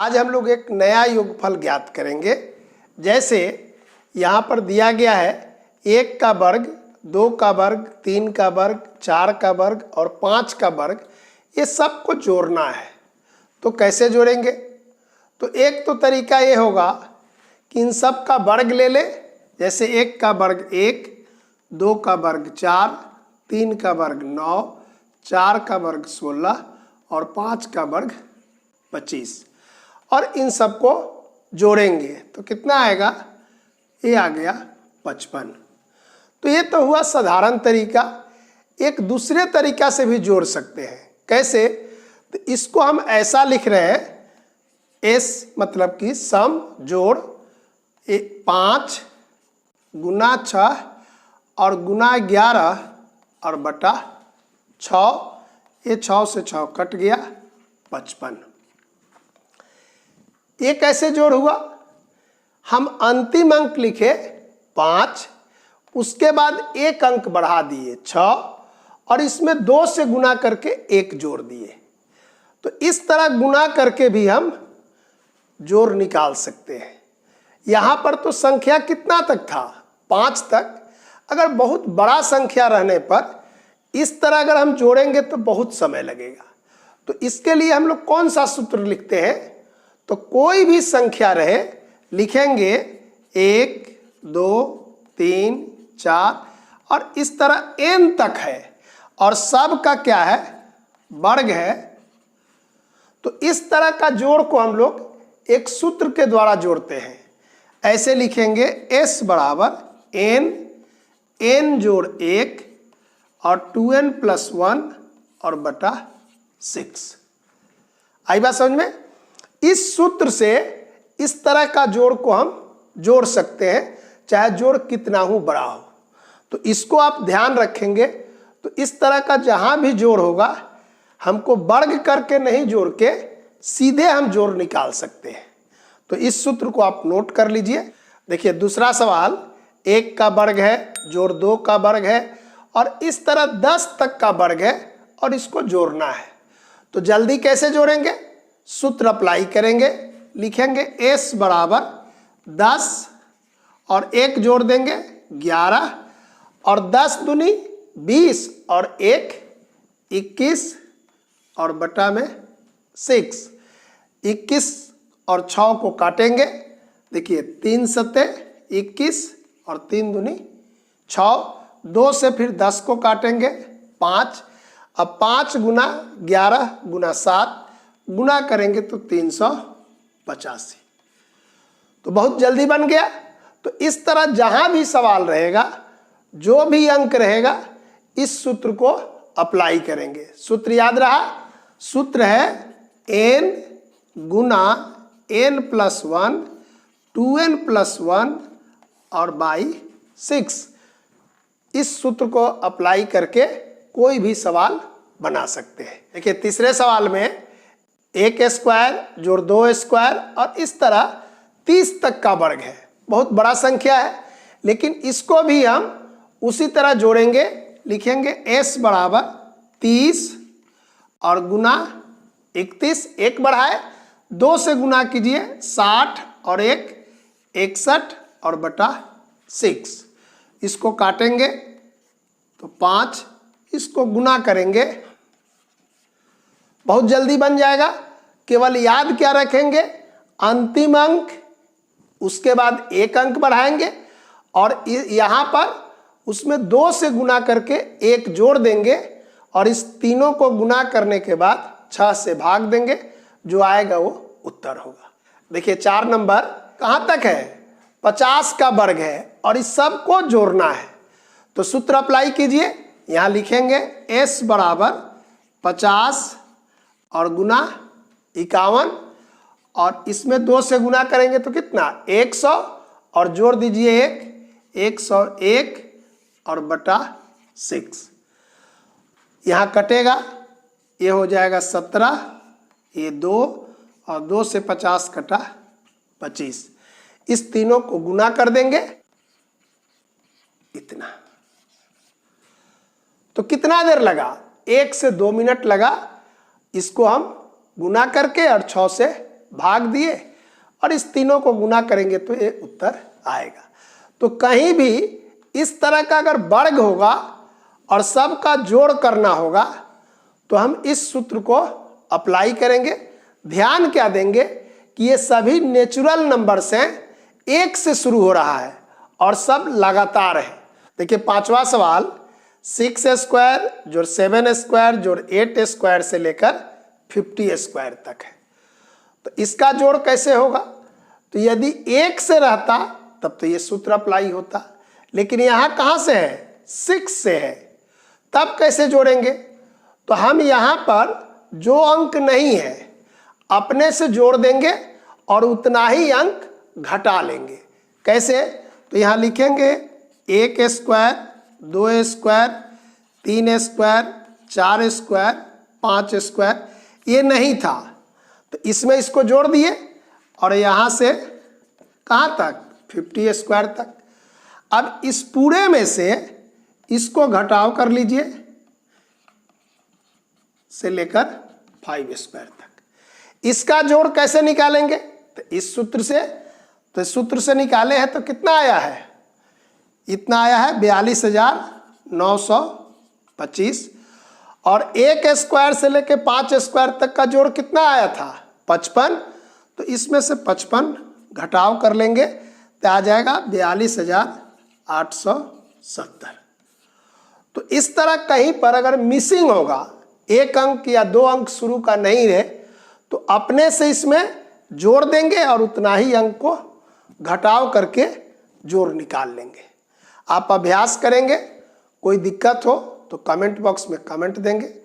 आज हम लोग एक नया योगफल ज्ञात करेंगे। जैसे यहाँ पर दिया गया है 1 का वर्ग, 2 का वर्ग, 3 का वर्ग, 4 का वर्ग और 5 का वर्ग, ये सबको जोड़ना है। तो कैसे जोड़ेंगे? तो एक तो तरीका ये होगा कि इन सब का वर्ग ले ले। जैसे 1 का वर्ग 1, 2 का वर्ग 4, 3 का वर्ग 9, 4 का वर्ग 16 और 5 का वर्ग 25 और इन सबको जोड़ेंगे तो कितना आएगा? ये आ गया 55। तो ये तो हुआ साधारण तरीका। एक दूसरे तरीका से भी जोड़ सकते हैं। कैसे? तो इसको हम ऐसा लिख रहे हैं, एस मतलब कि सम जोड़ 5 गुना 6 और गुना 11 और बटा 6। ये 6 से 6 कट गया, 55। ये कैसे जोड़ हुआ? हम अंतिम अंक लिखे 5, उसके बाद एक अंक बढ़ा दिए 6 और इसमें 2 से गुना करके 1 जोड़ दिए। तो इस तरह गुना करके भी हम जोड़ निकाल सकते हैं। यहाँ पर तो संख्या कितना तक था? 5 तक। अगर बहुत बड़ा संख्या रहने पर इस तरह अगर हम जोड़ेंगे तो बहुत समय लगेगा। तो इसके लिए हम लोग कौन सा सूत्र लिखते हैं? तो कोई भी संख्या रहे लिखेंगे 1, 2, 3, 4 और इस तरह n तक है और सब का क्या है? वर्ग है। तो इस तरह का जोड़ को हम लोग एक सूत्र के द्वारा जोड़ते हैं। ऐसे लिखेंगे s बराबर n जोड़ 1 और 2n प्लस 1 और बटा 6। आई बात समझ में? इस सूत्र से इस तरह का जोड़ को हम जोड़ सकते हैं, चाहे जोड़ कितना हो बड़ा हो। तो इसको आप ध्यान रखेंगे। तो इस तरह का जहां भी जोड़ होगा हमको वर्ग करके नहीं जोड़ के सीधे हम जोड़ निकाल सकते हैं। तो इस सूत्र को आप नोट कर लीजिए। देखिए दूसरा सवाल, 1 का वर्ग है जोड़ 2 का वर्ग है और इस तरह 10 तक का वर्ग है और इसको जोड़ना है। तो जल्दी कैसे जोड़ेंगे? सूत्र अप्लाई करेंगे। लिखेंगे s बराबर 10 और 1 जोड़ देंगे 11 और 10 दूनी 20 और 1 21 और बटा में 6। 21 और 6 को काटेंगे। देखिए 3 सत्ते 21 और 3 दूनी 6। 2 से फिर 10 को काटेंगे 5। अब 5 गुना 11 गुना 7 गुना करेंगे तो 385। तो बहुत जल्दी बन गया। तो इस तरह जहां भी सवाल रहेगा, जो भी अंक रहेगा, इस सूत्र को अप्लाई करेंगे। सूत्र याद रहा? सूत्र है n गुना n प्लस 1 2n प्लस 1 और बाई 6। इस सूत्र को अप्लाई करके कोई भी सवाल बना सकते हैं। देखिए तीसरे सवाल में 1 स्क्वायर जोड़ 2 स्क्वायर और इस तरह 30 तक का वर्ग है। बहुत बड़ा संख्या है, लेकिन इसको भी हम उसी तरह जोड़ेंगे। लिखेंगे s बराबर 30 और गुना 31, 1 बढ़ाए 2 से गुना कीजिए 60 और 1 61 और बटा 6। इसको काटेंगे तो 5, इसको गुना करेंगे, बहुत जल्दी बन जाएगा। केवल याद क्या रखेंगे? अंतिम अंक, उसके बाद 1 अंक बढ़ाएंगे और यहाँ पर उसमें 2 से गुना करके 1 जोड़ देंगे और इस तीनों को गुना करने के बाद 6 से भाग देंगे। जो आएगा वो उत्तर होगा। देखिए 4 नंबर कहाँ तक है? 50 का वर्ग है और इस सब को जोड़ना है। तो सूत्र अप्लाई कीजिए। यहाँ लिखेंगे s बराबर 50 और गुना 51 और इसमें 2 से गुना करेंगे तो कितना? 100 और जोड़ दीजिए 101 और बटा 6। यहाँ कटेगा, ये हो जाएगा 17, ये 2 और 2 से 50 कटा 25। इस तीनों को गुना कर देंगे, इतना। तो कितना देर लगा? 1 से 2 मिनट लगा। इसको हम गुना करके और 6 से भाग दिए और इस तीनों को गुना करेंगे तो ये उत्तर आएगा। तो कहीं भी इस तरह का अगर वर्ग होगा और सबका जोड़ करना होगा तो हम इस सूत्र को अप्लाई करेंगे। ध्यान क्या देंगे कि ये सभी नेचुरल नंबर्स हैं, 1 से शुरू हो रहा है और सब लगातार है। देखिए 5वां सवाल 6 स्क्वायर जोड़ 7 स्क्वायर जोड़ 8 स्क्वायर से लेकर 50 स्क्वायर तक है। तो इसका जोड़ कैसे होगा? तो यदि 1 से रहता तब तो ये सूत्र अप्लाई होता, लेकिन यहाँ कहाँ से है? 6 से है, तब कैसे जोड़ेंगे? तो हम यहाँ पर जो अंक नहीं है अपने से जोड़ देंगे और उतना ही अंक घटा लेंगे। कैसे? तो यहाँ लिखेंगे 1 square 2 square 3 square 4 square 5 square, ये नहीं था तो इसमें इसको जोड़ दिए और यहाँ से कहाँ तक? 50 स्क्वायर तक। अब इस पूरे में से इसको घटाव कर लीजिए से लेकर 5 स्क्वायर तक। इसका जोड़ कैसे निकालेंगे? तो इस सूत्र से, तो सूत्र से निकाले हैं तो कितना आया है? इतना आया है 42,925। और 1 स्क्वायर से लेकर 5 स्क्वायर तक का जोड़ कितना आया था? 55। तो इसमें से 55 घटाव कर लेंगे तो आ जाएगा 42,870। तो इस तरह कहीं पर अगर मिसिंग होगा, एक अंक या 2 अंक शुरू का नहीं रहे, तो अपने से इसमें जोड़ देंगे और उतना ही अंक को घटाव करके जोड़ निकाल लेंगे। आप अभ्यास करेंगे, कोई दिक्कत हो तो कमेंट बॉक्स में कमेंट देंगे।